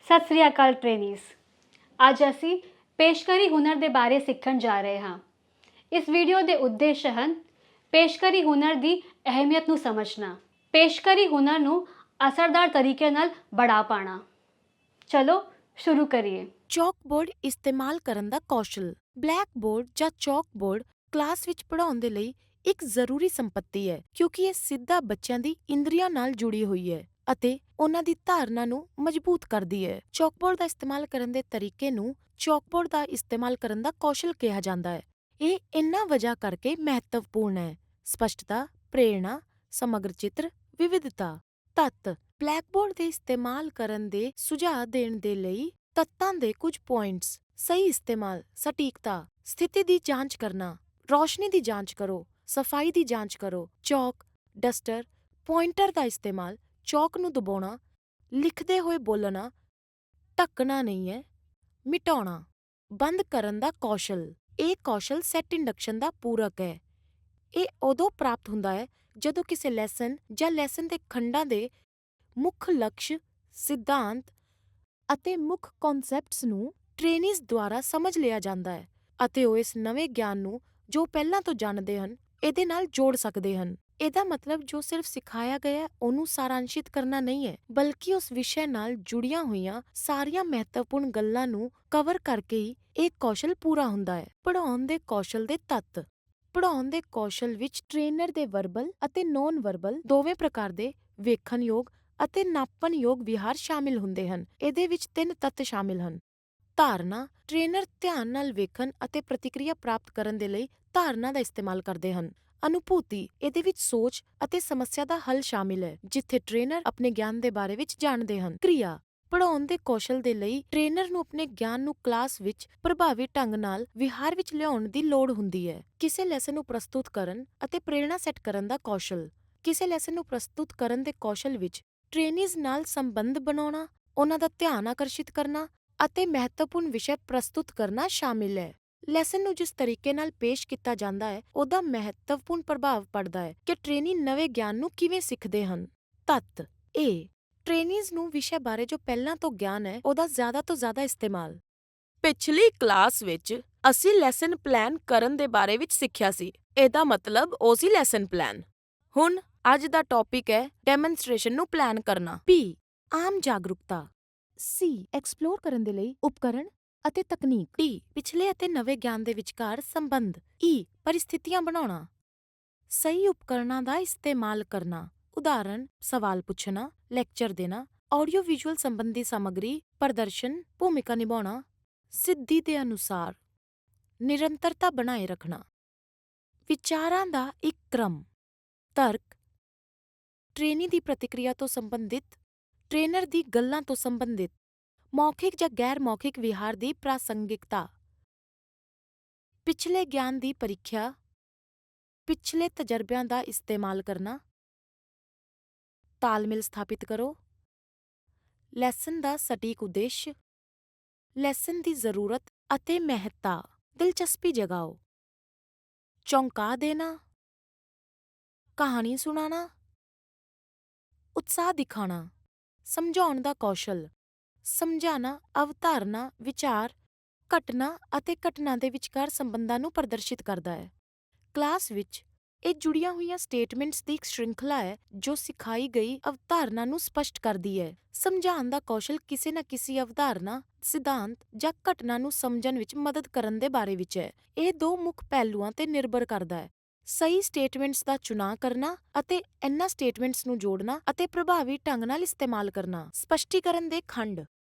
ਸਤਿ ਸ੍ਰੀ ਅਕਾਲ ਟ੍ਰੇਨੀਜ਼। ਅੱਜ ਅਸੀਂ ਪੇਸ਼ਕਰੀ ਹੁਨਰ ਦੇ ਬਾਰੇ ਸਿੱਖਣ ਜਾ ਰਹੇ ਹਾਂ। ਇਸ ਵੀਡੀਓ ਦੇ ਉਦੇਸ਼ ਹਨ ਪੇਸ਼ਕਰੀ ਹੁਨਰ ਦੀ ਅਹਿਮੀਅਤ ਨੂੰ ਸਮਝਣਾ, ਪੇਸ਼ਕਰੀ ਹੁਨਰ ਨੂੰ ਅਸਰਦਾਰ ਤਰੀਕੇ ਨਾਲ ਬਣਾ ਪਾਣਾ। ਚਲੋ ਸ਼ੁਰੂ ਕਰੀਏ। ਚੌਕਬੋਰਡ ਇਸਤੇਮਾਲ ਕਰਨ ਦਾ ਕੌਸ਼ਲ। ਬਲੈਕ ਬੋਰਡ ਜਾਂ ਚੌਕਬੋਰਡ ਕਲਾਸ ਵਿੱਚ ਪੜ੍ਹਾਉਣ ਦੇ ਲਈ ਇੱਕ ਜ਼ਰੂਰੀ ਸੰਪੱਤੀ ਹੈ ਕਿਉਂਕਿ ਇਹ ਸਿੱਧਾ ਬੱਚਿਆਂ ਦੀ ਇੰਦਰੀਆਂ ਨਾਲ ਜੁੜੀ ਹੋਈ ਹੈ ਅਤੇ ਉਹਨਾਂ ਦੀ ਧਾਰਨਾ ਨੂੰ ਮਜ਼ਬੂਤ ਕਰਦੀ ਹੈ। ਚੌਕਬੋਰਡ ਦਾ ਇਸਤੇਮਾਲ ਕਰਨ ਦੇ ਤਰੀਕੇ ਨੂੰ ਚੌਕਬੋਰਡ ਦਾ ਇਸਤੇਮਾਲ ਕਰਨ ਦਾ ਕੌਸ਼ਲ ਕਿਹਾ ਜਾਂਦਾ ਹੈ। ਇਹ ਇੰਨਾ ਵਜ੍ਹਾ ਕਰਕੇ ਮਹੱਤਵਪੂਰਨ ਹੈ: ਸਪਸ਼ਟਤਾ, ਪ੍ਰੇਰਣਾ, ਸਮਗਰ ਚਿੱਤਰ, ਵਿਵਿਧਤਾ। ਤੱਤ। ਬਲੈਕਬੋਰਡ ਦੇ ਇਸਤੇਮਾਲ ਕਰਨ ਦੇ ਸੁਝਾਅ ਦੇਣ ਦੇ ਲਈ ਤੱਤਾਂ ਦੇ ਕੁਝ ਪੁਆਇੰਟਸ: ਸਹੀ ਇਸਤੇਮਾਲ, ਸਟੀਕਤਾ, ਸਥਿਤੀ ਦੀ ਜਾਂਚ ਕਰਨਾ, ਰੌਸ਼ਨੀ ਦੀ ਜਾਂਚ ਕਰੋ, ਸਫਾਈ ਦੀ ਜਾਂਚ ਕਰੋ, ਚੌਕ, ਡਸਟਰ, ਪੁਆਇੰਟਰ ਦਾ ਇਸਤੇਮਾਲ, ਚੌਕ ਨੂੰ ਦਬਾਉਣਾ, ਲਿਖਦੇ ਹੋਏ ਬੋਲਣਾ, ਢੱਕਣਾ ਨਹੀਂ ਹੈ, ਮਿਟਾਉਣਾ। ਬੰਦ ਕਰਨ ਦਾ ਕੌਸ਼ਲ। ਇਹ ਕੌਸ਼ਲ ਸੈਟ ਇੰਡਕਸ਼ਨ ਦਾ ਪੂਰਕ ਹੈ। ਇਹ ਉਦੋਂ ਪ੍ਰਾਪਤ ਹੁੰਦਾ ਹੈ ਜਦੋਂ ਕਿਸੇ ਲੈਸਨ ਜਾਂ ਲੈਸਨ ਦੇ ਖੰਡਾਂ ਦੇ ਮੁੱਖ ਲਕਸ਼, ਸਿਧਾਂਤ ਅਤੇ ਮੁੱਖ ਕਨਸੈਪਟਸ ਨੂੰ ਟ੍ਰੇਨੀਜ਼ ਦੁਆਰਾ ਸਮਝ ਲਿਆ ਜਾਂਦਾ ਹੈ ਅਤੇ ਉਹ ਇਸ ਨਵੇਂ ਗਿਆਨ ਨੂੰ ਜੋ ਪਹਿਲਾਂ ਤੋਂ ਜਾਣਦੇ ਹਨ ਇਹਦੇ ਨਾਲ ਜੋੜ ਸਕਦੇ ਹਨ। ਇਹਦਾ ਮਤਲਬ ਜੋ ਸਿਰਫ ਸਿਖਾਇਆ ਗਿਆ ਹੈ ਉਹਨੂੰ ਸਾਰਾਂਸ਼ਿਤ ਕਰਨਾ ਨਹੀਂ ਹੈ, ਬਲਕਿ ਉਸ ਵਿਸ਼ੇ ਨਾਲ ਜੁੜੀਆਂ ਹੋਈਆਂ ਸਾਰੀਆਂ ਮਹੱਤਵਪੂਰਨ ਗੱਲਾਂ ਨੂੰ ਕਵਰ ਕਰਕੇ ਹੀ ਇਹ ਕੌਸ਼ਲ ਪੂਰਾ ਹੁੰਦਾ ਹੈ। ਪੜ੍ਹਾਉਣ ਦੇ ਕੌਸ਼ਲ ਦੇ ਤੱਤ। ਪੜ੍ਹਾਉਣ ਦੇ ਕੌਸ਼ਲ ਵਿੱਚ ਟ੍ਰੇਨਰ ਦੇ ਵਰਬਲ ਅਤੇ ਨੌਨ ਵਰਬਲ ਦੋਵੇਂ ਪ੍ਰਕਾਰ ਦੇ ਵੇਖਣਯੋਗ ਅਤੇ ਨਾਪਣਯੋਗ ਵਿਹਾਰ ਸ਼ਾਮਿਲ ਹੁੰਦੇ ਹਨ। ਇਹਦੇ ਵਿੱਚ 3 ਤੱਤ ਸ਼ਾਮਿਲ ਹਨ। ਧਾਰਨਾ। ਟ੍ਰੇਨਰ ਧਿਆਨ ਨਾਲ ਵੇਖਣ ਅਤੇ ਪ੍ਰਤੀਕਿਰਿਆ ਪ੍ਰਾਪਤ ਕਰਨ ਦੇ ਲਈ ਧਾਰਨਾ ਦਾ ਇਸਤੇਮਾਲ ਕਰਦੇ ਹਨ। ਅਨੁਭੂਤੀ। ਇਹਦੇ ਵਿੱਚ ਸੋਚ ਅਤੇ ਸਮੱਸਿਆ ਦਾ ਹੱਲ ਸ਼ਾਮਿਲ ਹੈ, ਜਿੱਥੇ ਟ੍ਰੇਨਰ ਆਪਣੇ ਗਿਆਨ ਦੇ ਬਾਰੇ ਵਿੱਚ ਜਾਣਦੇ ਹਨ। ਕਿਰਿਆ। ਪੜ੍ਹਾਉਣ ਦੇ ਕੌਸ਼ਲ ਦੇ ਲਈ ਟ੍ਰੇਨਰ ਨੂੰ ਆਪਣੇ ਗਿਆਨ ਨੂੰ ਕਲਾਸ ਵਿੱਚ ਪ੍ਰਭਾਵੀ ਢੰਗ ਨਾਲ ਵਿਹਾਰ ਵਿੱਚ ਲਿਆਉਣ ਦੀ ਲੋੜ ਹੁੰਦੀ ਹੈ। ਕਿਸੇ ਲੈਸਨ ਨੂੰ ਪ੍ਰਸਤੁਤ ਕਰਨ ਅਤੇ ਪ੍ਰੇਰਣਾ ਸੈੱਟ ਕਰਨ ਦਾ ਕੌਸ਼ਲ। ਕਿਸੇ ਲੈਸਨ ਨੂੰ ਪ੍ਰਸਤੁਤ ਕਰਨ ਦੇ ਕੌਸ਼ਲ ਵਿੱਚ ਟ੍ਰੇਨੀਜ਼ ਨਾਲ ਸੰਬੰਧ ਬਣਾਉਣਾ, ਉਹਨਾਂ ਦਾ ਧਿਆਨ ਆਕਰਸ਼ਿਤ ਕਰਨਾ ਅਤੇ ਮਹੱਤਵਪੂਰਨ ਵਿਸ਼ੇ ਪ੍ਰਸਤੁਤ ਕਰਨਾ ਸ਼ਾਮਿਲ ਹੈ। ਲੈਸਨ ਨੂੰ ਜਿਸ ਤਰੀਕੇ ਨਾਲ ਪੇਸ਼ ਕੀਤਾ ਜਾਂਦਾ ਹੈ ਉਹਦਾ ਮਹੱਤਵਪੂਰਨ ਪ੍ਰਭਾਵ ਪੜਦਾ ਹੈ ਕਿ ਟ੍ਰੇਨੀ ਨਵੇਂ ਗਿਆਨ ਨੂੰ ਕਿਵੇਂ ਸਿੱਖਦੇ ਹਨ। ਤੱਤ। ਇਹ ਟ੍ਰੇਨੀਜ਼ ਨੂੰ ਵਿਸ਼ੇ ਬਾਰੇ ਜੋ ਪਹਿਲਾਂ ਤੋਂ ਗਿਆਨ ਹੈ ਉਹਦਾ ਜ਼ਿਆਦਾ ਤੋਂ ਜ਼ਿਆਦਾ ਇਸਤੇਮਾਲ। ਪਿਛਲੀ ਕਲਾਸ ਵਿੱਚ ਅਸੀਂ ਲੈਸਨ ਪਲਾਨ ਕਰਨ ਦੇ ਬਾਰੇ ਵਿੱਚ ਸਿੱਖਿਆ ਸੀ। ਇਹਦਾ ਮਤਲਬ ਉਹ ਸੀ ਲੈਸਨ ਪਲਾਨ। ਹੁਣ ਅੱਜ ਦਾ ਟੌਪਿਕ ਹੈ ਡੈਮਨਸਟ੍ਰੇਸ਼ਨ ਨੂੰ ਪਲਾਨ ਕਰਨਾ। ਪੀ। ਆਮ ਜਾਗਰੂਕਤਾ। ਸੀ। ਐਕਸਪਲੋਰ ਕਰਨ ਦੇ ਲਈ ਉਪਕਰਣ ਅਤੇ ਤਕਨੀਕ। ਡੀ। ਪਿਛਲੇ ਅਤੇ ਨਵੇਂ ਗਿਆਨ ਦੇ ਵਿਚਕਾਰ ਸੰਬੰਧ। ਈ। ਪਰਿਸਥਿਤੀਆਂ ਬਣਾਉਣਾ। ਸਹੀ ਉਪਕਰਣਾਂ ਦਾ ਇਸਤੇਮਾਲ ਕਰਨਾ। ਉਦਾਹਰਣ, ਸਵਾਲ ਪੁੱਛਣਾ, ਲੈਕਚਰ ਦੇਣਾ, ਆਡੀਓ ਵਿਜ਼ੂਅਲ ਸੰਬੰਧੀ ਸਾਮੱਗਰੀ, ਪ੍ਰਦਰਸ਼ਨ, ਭੂਮਿਕਾ ਨਿਭਾਉਣਾ, ਸਿੱਧੀ ਦੇ ਅਨੁਸਾਰ, ਨਿਰੰਤਰਤਾ ਬਣਾਏ ਰੱਖਣਾ। ਵਿਚਾਰਾਂ ਦਾ ਇੱਕ ਕ੍ਰਮ। ਤਰਕ। ਟ੍ਰੇਨੀ ਦੀ ਪ੍ਰਤੀਕਿਰਿਆ ਤੋਂ ਸੰਬੰਧਿਤ, ਟ੍ਰੇਨਰ ਦੀ ਗੱਲਾਂ ਤੋਂ ਸੰਬੰਧਿਤ, ਮੌਖਿਕ ਜਾਂ ਗੈਰ ਮੌਖਿਕ ਵਿਹਾਰ ਦੀ ਪ੍ਰਾਸੰਗਿਕਤਾ। ਪਿਛਲੇ ਗਿਆਨ ਦੀ ਪਰੀਖਿਆ। ਪਿਛਲੇ ਤਜਰਬਿਆਂ ਦਾ ਇਸਤੇਮਾਲ ਕਰਨਾ। ਤਾਲਮੇਲ ਸਥਾਪਿਤ ਕਰੋ। ਲੈਸਨ ਦਾ ਸਟੀਕ ਉਦੇਸ਼। ਲੈਸਨ ਦੀ ਜ਼ਰੂਰਤ ਅਤੇ ਮਹੱਤਤਾ। ਦਿਲਚਸਪੀ ਜਗਾਓ। ਚੌਂਕਾ ਦੇਣਾ। ਕਹਾਣੀ ਸੁਣਾਉਣਾ। ਉਤਸ਼ਾਹ ਦਿਖਾਉਣਾ। ਸਮਝਾਉਣ ਦਾ ਕੌਸ਼ਲ। ਸਮਝਾਉਣਾ ਅਵਧਾਰਨਾ, ਵਿਚਾਰ, ਘਟਨਾ ਅਤੇ ਘਟਨਾ ਦੇ ਵਿਚਕਾਰ ਸੰਬੰਧਾਂ ਨੂੰ ਪ੍ਰਦਰਸ਼ਿਤ ਕਰਦਾ ਹੈ। ਕਲਾਸ ਵਿੱਚ ਇਹ ਜੁੜੀਆਂ ਹੋਈਆਂ ਸਟੇਟਮੈਂਟਸ ਦੀ ਇੱਕ ਸ਼੍ਰਿੰਖਲਾ ਹੈ ਜੋ ਸਿਖਾਈ ਗਈ ਅਵਧਾਰਨਾ ਨੂੰ ਸਪਸ਼ਟ ਕਰਦੀ ਹੈ। ਸਮਝਾਉਣ ਦਾ ਕੌਸ਼ਲ ਕਿਸੇ ਨਾ ਕਿਸੇ ਅਵਧਾਰਨਾ, ਸਿਧਾਂਤ ਜਾਂ ਘਟਨਾ ਨੂੰ ਸਮਝਣ ਵਿੱਚ ਮਦਦ ਕਰਨ ਦੇ ਬਾਰੇ ਵਿੱਚ ਹੈ। ਇਹ 2 ਮੁੱਖ ਪਹਿਲੂਆਂ ਤੇ ਨਿਰਭਰ ਕਰਦਾ ਹੈ: ਸਹੀ ਸਟੇਟਮੈਂਟਸ ਦਾ ਚੁਣਾਅ ਕਰਨਾ ਅਤੇ ਇਹਨਾਂ ਸਟੇਟਮੈਂਟਸ ਨੂੰ ਜੋੜਨਾ ਅਤੇ ਪ੍ਰਭਾਵੀ ਢੰਗ ਨਾਲ ਇਸਤੇਮਾਲ ਕਰਨਾ। ਸਪਸ਼ਟੀਕਰਨ ਦੇ ਖੰਡ।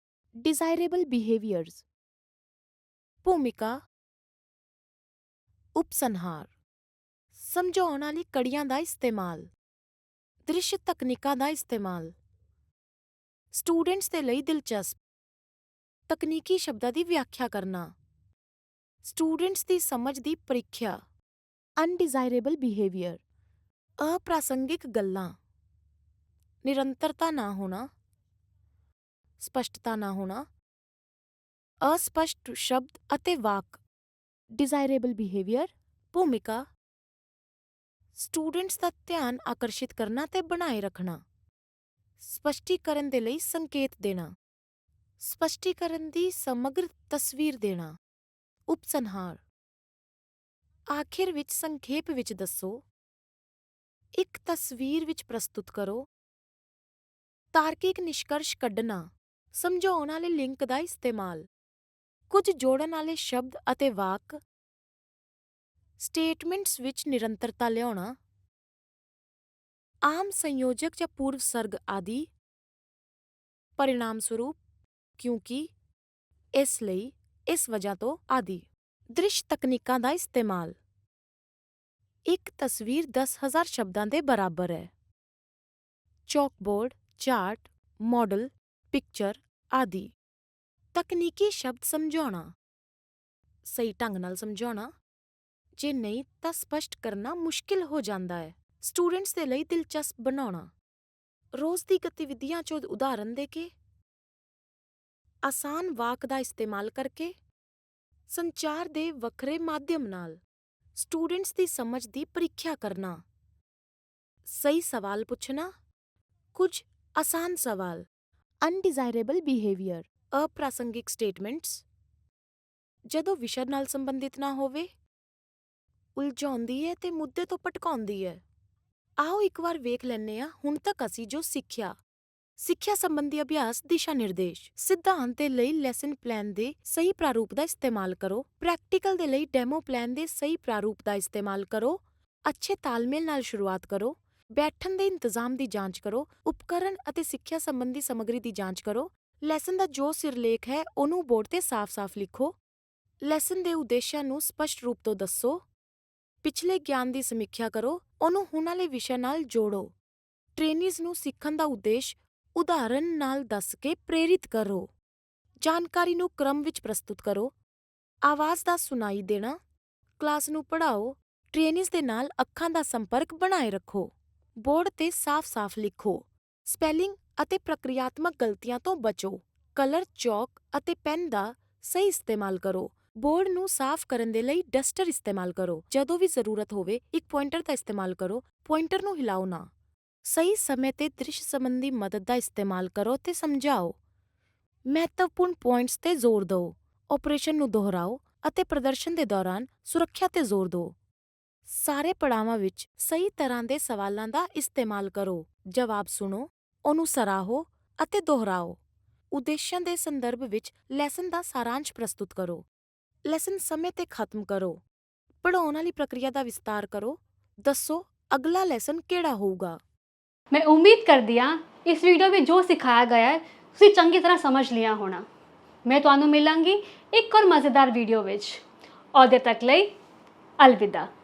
ਡਿਜ਼ਾਇਰੇਬਲ ਬਿਹੇਵੀਅਰਸ। ਭੂਮਿਕਾ, ਉਪਸੰਹਾਰ। ਸਮਝਾਉਣ ਵਾਲੀ ਕੜੀਆਂ ਦਾ ਇਸਤੇਮਾਲ। ਦ੍ਰਿਸ਼ ਤਕਨੀਕਾਂ ਦਾ ਇਸਤੇਮਾਲ। ਸਟੂਡੈਂਟਸ ਦੇ ਲਈ ਦਿਲਚਸਪ। ਤਕਨੀਕੀ ਸ਼ਬਦਾਂ ਦੀ ਵਿਆਖਿਆ ਕਰਨਾ। ਸਟੂਡੈਂਟਸ ਦੀ ਸਮਝ ਦੀ ਪ੍ਰੀਖਿਆ। ਅਨਡਿਜ਼ਾਇਰੇਬਲ ਬਿਹੇਵੀਅਰ। ਅਪ੍ਰਾਸੰਗਿਕ ਗੱਲਾਂ। ਨਿਰੰਤਰਤਾ ਨਾ ਹੋਣਾ। ਸਪਸ਼ਟਤਾ ਨਾ ਹੋਣਾ। ਅਸਪਸ਼ਟ ਸ਼ਬਦ ਅਤੇ ਵਾਕ। ਡਿਜ਼ਾਇਰੇਬਲ ਬਿਹੇਵੀਅਰ। ਭੂਮਿਕਾ। ਸਟੂਡੈਂਟਸ ਦਾ ਧਿਆਨ ਆਕਰਸ਼ਿਤ ਕਰਨਾ ਤੇ ਬਣਾਏ ਰੱਖਣਾ। ਸਪਸ਼ਟੀਕਰਨ ਦੇ ਲਈ ਸੰਕੇਤ ਦੇਣਾ। ਸਪਸ਼ਟੀਕਰਨ ਦੀ ਸਮਗਰ ਤਸਵੀਰ ਦੇਣਾ। ਉਪਸੰਹਾਰ। ਆਖਿਰ ਵਿੱਚ ਸੰਖੇਪ ਵਿੱਚ ਦੱਸੋ। ਇੱਕ ਤਸਵੀਰ ਵਿੱਚ ਪ੍ਰਸਤੁਤ ਕਰੋ। ਤਾਰਕਿਕ ਨਿਸ਼ਕਰਸ਼ ਕੱਢਣਾ। ਸਮਝਾਉਣ ਵਾਲੇ ਲਿੰਕ ਦਾ ਇਸਤੇਮਾਲ। ਕੁਝ ਜੋੜਨ ਵਾਲੇ ਸ਼ਬਦ ਅਤੇ ਵਾਕ। ਸਟੇਟਮੈਂਟਸ ਵਿੱਚ ਨਿਰੰਤਰਤਾ ਲਿਆਉਣਾ। ਆਮ ਸੰਯੋਜਕ ਜਾਂ ਪੂਰਵ ਸਰਗ ਆਦਿ। परिणाम स्वरूप, क्योंकि, इसलिए, इस वजह तो आदि। दृश्य तकनीकां ਦਾ ਇਸਤੇਮਾਲ। ਇੱਕ ਤਸਵੀਰ 10,000 ਸ਼ਬਦਾਂ ਦੇ ਬਰਾਬਰ ਹੈ। ਚੌਕਬੋਰਡ, ਚਾਰਟ, ਮਾਡਲ, ਪਿਕਚਰ ਆਦਿ। ਤਕਨੀਕੀ ਸ਼ਬਦ ਸਮਝਾਉਣਾ। ਸਹੀ ਢੰਗ ਨਾਲ ਸਮਝਾਉਣਾ। ਜੇ ਨਹੀਂ ਤਾਂ ਸਪਸ਼ਟ ਕਰਨਾ ਮੁਸ਼ਕਿਲ ਹੋ ਜਾਂਦਾ ਹੈ। ਸਟੂਡੈਂਟਸ ਦੇ ਲਈ ਦਿਲਚਸਪ ਬਣਾਉਣਾ। ਰੋਜ਼ ਦੀ ਗਤੀਵਿਧੀਆਂ 'ਚੋਂ ਉਦਾਹਰਨ ਦੇ ਕੇ। ਆਸਾਨ ਵਾਕ ਦਾ ਇਸਤੇਮਾਲ ਕਰਕੇ। ਸੰਚਾਰ ਦੇ ਵੱਖਰੇ ਮਾਧਿਅਮ ਨਾਲ ਸਟੂਡੈਂਟਸ ਦੀ ਸਮਝ ਦੀ ਪ੍ਰੀਖਿਆ ਕਰਨਾ। ਸਹੀ ਸਵਾਲ ਪੁੱਛਣਾ। ਕੁਝ ਆਸਾਨ ਸਵਾਲ। ਅਨਡਿਜ਼ਾਇਰੇਬਲ ਬਿਹੇਵੀਅਰ। ਅਪ੍ਰਾਸੰਗਿਕ ਸਟੇਟਮੈਂਟਸ। ਜਦੋਂ ਵਿਸ਼ਾ ਨਾਲ ਸੰਬੰਧਿਤ ਨਾ ਹੋਵੇ। ਉਲਝਾਉਂਦੀ ਹੈ ਤੇ ਮੁੱਦੇ ਤੋਂ ਭਟਕਾਉਂਦੀ ਹੈ। ਆਓ ਇੱਕ ਵਾਰ ਵੇਖ ਲੈਂਦੇ ਹਾਂ ਹੁਣ ਤੱਕ ਅਸੀਂ ਜੋ ਸਿੱਖਿਆ। ਸਿੱਖਿਆ ਸੰਬੰਧੀ ਅਭਿਆਸ ਦਿਸ਼ਾ ਨਿਰਦੇਸ਼। ਸਿਧਾਂਤ ਦੇ ਲਈ ਲੈਸਨ ਪਲਾਨ ਦੇ ਸਹੀ ਪ੍ਰਾਰੂਪ ਦਾ ਇਸਤੇਮਾਲ ਕਰੋ। ਪ੍ਰੈਕਟੀਕਲ ਦੇ ਲਈ ਡੈਮੋ ਪਲਾਨ ਦੇ ਸਹੀ ਪ੍ਰਾਰੂਪ ਦਾ ਇਸਤੇਮਾਲ ਕਰੋ। ਅੱਛੇ ਤਾਲਮੇਲ ਨਾਲ ਸ਼ੁਰੂਆਤ ਕਰੋ। ਬੈਠਣ ਦੇ ਇੰਤਜ਼ਾਮ ਦੀ ਜਾਂਚ ਕਰੋ। ਉਪਕਰਨ ਅਤੇ ਸਿੱਖਿਆ ਸੰਬੰਧੀ ਸਮੱਗਰੀ ਦੀ ਜਾਂਚ ਕਰੋ। ਲੈਸਨ ਦਾ ਜੋ ਸਿਰਲੇਖ ਹੈ ਉਹਨੂੰ ਬੋਰਡ ਤੇ ਸਾਫ਼-ਸਾਫ਼ ਲਿਖੋ। ਲੈਸਨ ਦੇ ਉਦੇਸ਼ਾਂ ਨੂੰ ਸਪਸ਼ਟ ਰੂਪ ਤੋਂ ਦੱਸੋ। ਪਿਛਲੇ ਗਿਆਨ ਦੀ ਸਮੀਖਿਆ ਕਰੋ। ਉਹਨੂੰ ਹੁਣ ਵਾਲੇ ਵਿਸ਼ੇ ਨਾਲ ਜੋੜੋ। ਟ੍ਰੇਨੀਜ਼ ਨੂੰ ਸਿੱਖਣ ਦਾ ਉਦੇਸ਼ ਉਦਾਹਰਨ ਨਾਲ ਦੱਸ ਕੇ ਪ੍ਰੇਰਿਤ ਕਰੋ। ਜਾਣਕਾਰੀ ਨੂੰ ਕ੍ਰਮ ਵਿੱਚ ਪ੍ਰਸਤੁਤ ਕਰੋ। ਆਵਾਜ਼ ਦਾ ਸੁਣਾਈ ਦੇਣਾ। ਕਲਾਸ ਨੂੰ ਪੜ੍ਹਾਓ। ਟ੍ਰੇਨੀਜ਼ ਦੇ ਨਾਲ ਅੱਖਾਂ ਦਾ ਸੰਪਰਕ ਬਣਾਏ ਰੱਖੋ। ਬੋਰਡ ਤੇ ਸਾਫ਼-ਸਾਫ਼ ਲਿਖੋ। ਸਪੈਲਿੰਗ ਅਤੇ ਪ੍ਰਕਿਰਿਆਤਮਕ ਗਲਤੀਆਂ ਤੋਂ ਬਚੋ। ਕਲਰ, ਚੌਕ ਅਤੇ ਪੈਨ ਦਾ ਸਹੀ ਇਸਤੇਮਾਲ ਕਰੋ। ਬੋਰਡ ਨੂੰ ਸਾਫ਼ ਕਰਨ ਦੇ ਲਈ ਡਸਟਰ ਇਸਤੇਮਾਲ ਕਰੋ। ਜਦੋਂ ਵੀ ਜ਼ਰੂਰਤ ਹੋਵੇ ਇੱਕ ਪੁਆਇੰਟਰ ਦਾ ਇਸਤੇਮਾਲ ਕਰੋ। ਪੁਆਇੰਟਰ ਨੂੰ ਹਿਲਾਓ ਨਾ। ਸਹੀ ਸਮੇਂ ਤੇ ਦ੍ਰਿਸ਼ ਸੰਬੰਧੀ ਮਦਦ ਦਾ ਇਸਤੇਮਾਲ ਕਰੋ ਤੇ ਸਮਝਾਓ। ਮਹੱਤਵਪੂਰਨ ਪੁਆਇੰਟਸ ਤੇ ਜ਼ੋਰ ਦਿਓ। ਆਪਰੇਸ਼ਨ ਨੂੰ ਦੁਹਰਾਓ ਅਤੇ ਪ੍ਰਦਰਸ਼ਨ ਦੇ ਦੌਰਾਨ ਸੁਰੱਖਿਆ ਤੇ ਜ਼ੋਰ ਦਿਓ। ਸਾਰੇ ਪੜਾਵਾਂ ਵਿੱਚ ਸਹੀ ਤਰ੍ਹਾਂ ਦੇ ਸਵਾਲਾਂ ਦਾ ਇਸਤੇਮਾਲ ਕਰੋ। ਜਵਾਬ ਸੁਣੋ, ਉਹਨੂੰ ਸਰਾਹੋ ਅਤੇ ਦੁਹਰਾਓ। ਉਦੇਸ਼ਾਂ ਦੇ ਸੰਦਰਭ ਵਿੱਚ ਲੈਸਨ ਦਾ ਸਾਰਾਂਸ਼ ਪ੍ਰਸਤੁਤ ਕਰੋ। ਲੈਸਨ ਸਮੇਂ ਤੇ ਖਤਮ ਕਰੋ। ਪੜ੍ਹਾਉਣ ਵਾਲੀ ਪ੍ਰਕਿਰਿਆ ਦਾ ਵਿਸਤਾਰ ਕਰੋ। ਦੱਸੋ ਅਗਲਾ ਲੈਸਨ ਕਿਹੜਾ ਹੋਊਗਾ। ਮੈਂ ਉਮੀਦ ਕਰਦੀ ਹਾਂ ਇਸ ਵੀਡੀਓ ਵਿੱਚ ਜੋ ਸਿਖਾਇਆ ਗਿਆ ਹੈ ਤੁਸੀਂ ਚੰਗੀ ਤਰ੍ਹਾਂ ਸਮਝ ਲਿਆ ਹੋਣਾ। ਮੈਂ ਤੁਹਾਨੂੰ ਮਿਲਾਂਗੀ ਇੱਕ ਹੋਰ ਮਜ਼ੇਦਾਰ ਵੀਡੀਓ ਵਿੱਚ। ਉਦੋਂ ਤੱਕ ਲਈ ਅਲਵਿਦਾ।